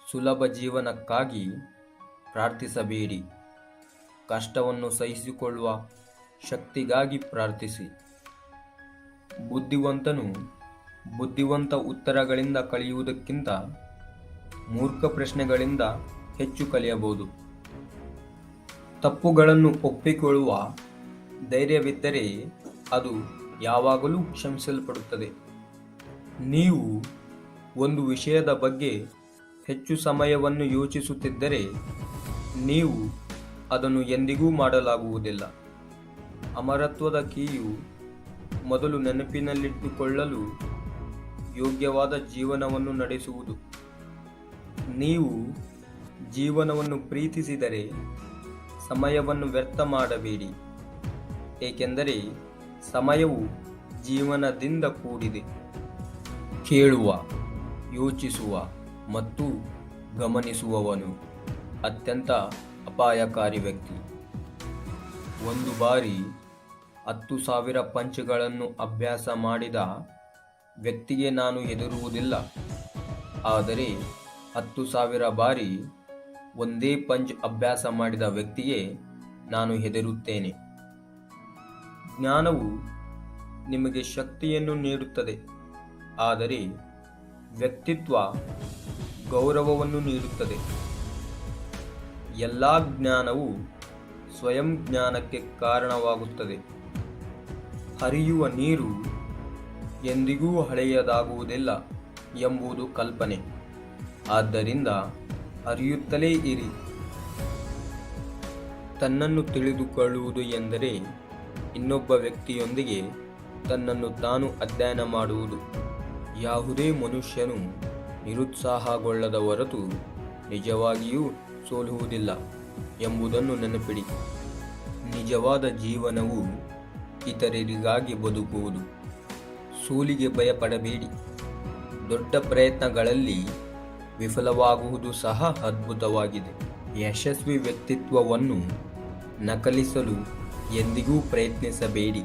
ಸುಲಭ ಜೀವನಕ್ಕಾಗಿ ಪ್ರಾರ್ಥಿಸಬೇಡಿ. ಕಷ್ಟವನ್ನು ಸಹಿಸಿಕೊಳ್ಳುವ ಶಕ್ತಿಗಾಗಿ ಪ್ರಾರ್ಥಿಸಿ. ಬುದ್ಧಿವಂತನು ಬುದ್ಧಿವಂತ ಉತ್ತರಗಳಿಂದ ಕಲಿಯುವುದಕ್ಕಿಂತ ಮೂರ್ಖ ಪ್ರಶ್ನೆಗಳಿಂದ ಹೆಚ್ಚು ಕಲಿಯಬಹುದು. ತಪ್ಪುಗಳನ್ನು ಒಪ್ಪಿಕೊಳ್ಳುವ ಧೈರ್ಯವಿದ್ದರೆ ಅದು ಯಾವಾಗಲೂ ಕ್ಷಮಿಸಲ್ಪಡುತ್ತದೆ. ನೀವು ಒಂದು ವಿಷಯದ ಬಗ್ಗೆ ಹೆಚ್ಚು ಸಮಯವನ್ನು ಯೋಚಿಸುತ್ತಿದ್ದರೆ ನೀವು ಅದನ್ನು ಎಂದಿಗೂ ಮಾಡಲಾಗುವುದಿಲ್ಲ. ಅಮರತ್ವದ ಕೀಯು ಮೊದಲು ನೆನಪಿನಲ್ಲಿಟ್ಟುಕೊಳ್ಳಲು ಯೋಗ್ಯವಾದ ಜೀವನವನ್ನು ನಡೆಸುವುದು. ನೀವು ಜೀವನವನ್ನು ಪ್ರೀತಿಸಿದರೆ ಸಮಯವನ್ನು ವ್ಯರ್ಥ ಮಾಡಬೇಡಿ, ಏಕೆಂದರೆ ಸಮಯವು ಜೀವನದಿಂದ ಕೂಡಿದೆ. ಕೇಳುವ, ಯೋಚಿಸುವ ಮತ್ತು ಗಮನಿಸುವವನು ಅತ್ಯಂತ ಅಪಾಯಕಾರಿ ವ್ಯಕ್ತಿ. ಒಂದು ಬಾರಿ 10,000 ಪಂಚ್ಗಳನ್ನು ಅಭ್ಯಾಸ ಮಾಡಿದ ವ್ಯಕ್ತಿಗೆ ನಾನು ಹೆದರುವುದಿಲ್ಲ, ಆದರೆ 10,000 ಬಾರಿ ಒಂದೇ ಪಂಚ್ ಅಭ್ಯಾಸ ಮಾಡಿದ ವ್ಯಕ್ತಿಗೆ ನಾನು ಹೆದರುತ್ತೇನೆ. ಜ್ಞಾನವು ನಿಮಗೆ ಶಕ್ತಿಯನ್ನು ನೀಡುತ್ತದೆ, ಆದರೆ ವ್ಯಕ್ತಿತ್ವ ಗೌರವವನ್ನು ನೀಡುತ್ತದೆ. ಎಲ್ಲ ಜ್ಞಾನವು ಸ್ವಯಂ ಜ್ಞಾನಕ್ಕೆ ಕಾರಣವಾಗುತ್ತದೆ. ಹರಿಯುವ ನೀರು ಎಂದಿಗೂ ಹಳೆಯದಾಗುವುದಿಲ್ಲ ಎಂಬುದು ಕಲ್ಪನೆ. ಆದ್ದರಿಂದ ಹರಿಯುತ್ತಲೇ ಇರಿ. ತನ್ನನ್ನು ತಿಳಿದುಕೊಳ್ಳುವುದು ಎಂದರೆ ಇನ್ನೊಬ್ಬ ವ್ಯಕ್ತಿಯೊಂದಿಗೆ ತನ್ನನ್ನು ತಾನು ಅಧ್ಯಯನ ಮಾಡುವುದು. ಯಾವುದೇ ಮನುಷ್ಯನು ನಿರುತ್ಸಾಹಗೊಳ್ಳದ ಹೊರತು ನಿಜವಾಗಿಯೂ ಸೋಲುವುದಿಲ್ಲ ಎಂಬುದನ್ನು ನೆನಪಿಡಿ. ನಿಜವಾದ ಜೀವನವು ಇತರರಿಗಾಗಿ ಬದುಕುವುದು. ಸೋಲಿಗೆ ಭಯಪಡಬೇಡಿ. ದೊಡ್ಡ ಪ್ರಯತ್ನಗಳಲ್ಲಿ ವಿಫಲವಾಗುವುದು ಸಹ ಅದ್ಭುತವಾಗಿದೆ. ಯಶಸ್ವಿ ವ್ಯಕ್ತಿತ್ವವನ್ನು ನಕಲಿಸಲು ಎಂದಿಗೂ ಪ್ರಯತ್ನಿಸಬೇಡಿ.